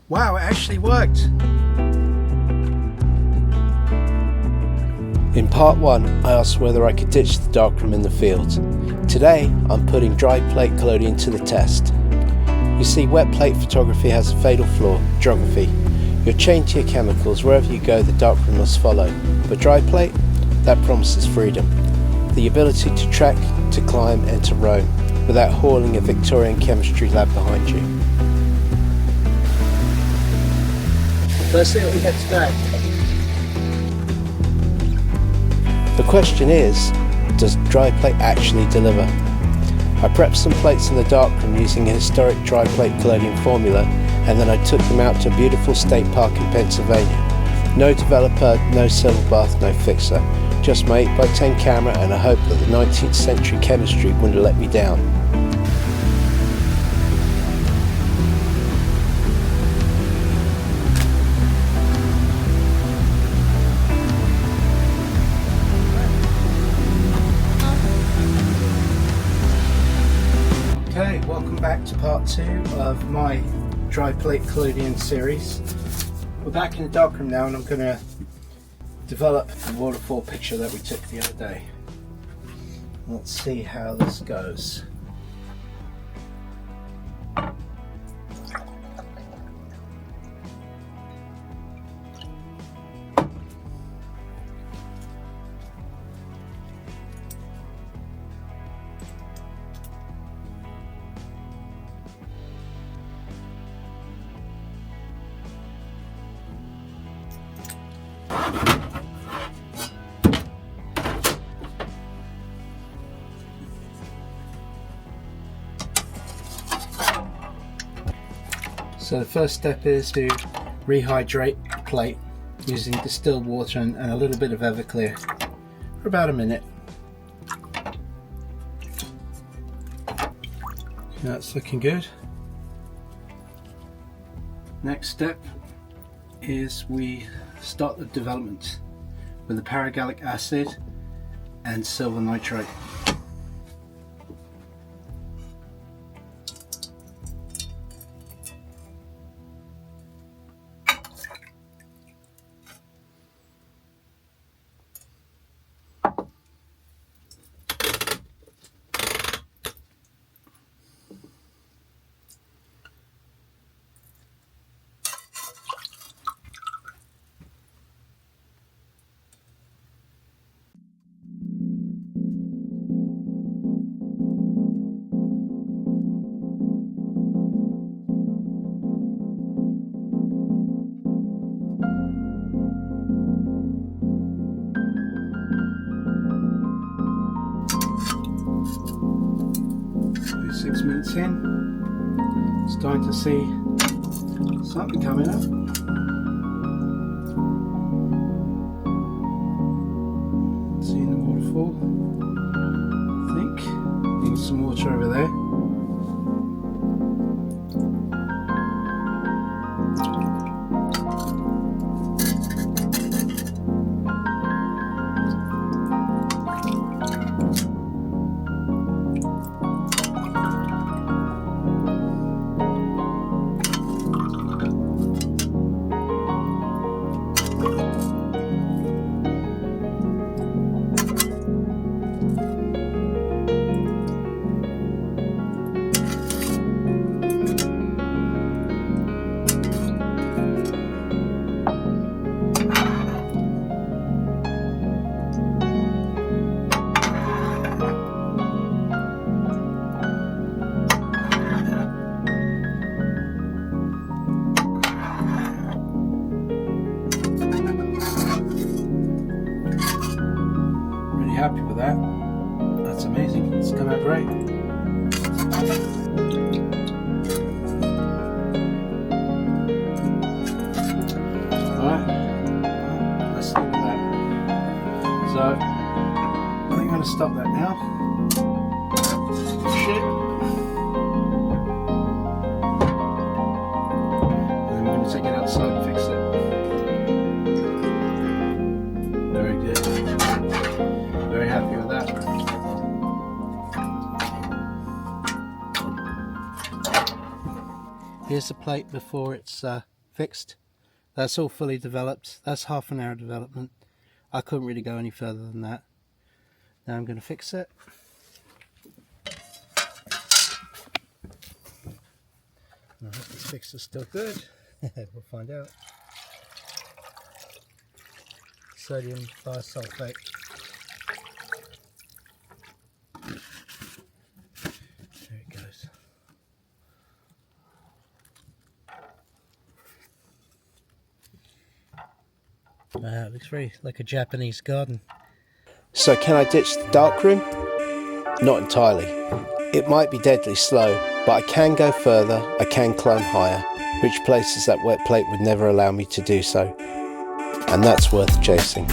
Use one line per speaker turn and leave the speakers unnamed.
Wow, it actually worked! In part 1, I asked whether I could ditch the darkroom in the field. Today, I'm putting dry plate collodion to the test. You see, wet plate photography has a fatal flaw: geography. You're chained to your chemicals. Wherever you go, the darkroom must follow. But dry plate? That promises freedom. The ability to trek, to climb and to roam, without hauling a Victorian chemistry lab behind you. Let's see what we get today. The question is, does dry plate actually deliver? I prepped some plates in the darkroom using a historic dry plate collodion formula, and then I took them out to a beautiful state park in Pennsylvania. No developer, no silver bath, no fixer. Just my 8x10 camera and a hope that the 19th century chemistry wouldn't let me down. Okay, welcome back to part 2 of my dry plate collodion series. We're back in the darkroom now, and I'm going to develop the waterfall picture that we took the other day. Let's see how this goes. So the first step is to rehydrate the plate using distilled water and a little bit of Everclear for about a minute. That's looking good. Next step is we start the development with the paragallic acid and silver nitrate. So 6 minutes in, starting to see something coming up. Seeing the waterfall, I think. Need some water over there. Happy with that. That's amazing. It's come out great. Alright, let's look at that. So, I think I'm going to stop that now. Shit. And then we're going to take it outside and fix it. Very good. Very happy with that. Here's the plate before it's fixed. That's all fully developed. That's half an hour development. I couldn't really go any further than that. Now I'm going to fix it. I hope this fix is still good. We'll find out. Sodium thiosulfate. There it goes. It looks very like a Japanese garden. So can I ditch the darkroom? Not entirely. It might be deadly slow, but I can go further, I can climb higher, which places that wet plate would never allow me to do so. And that's worth chasing.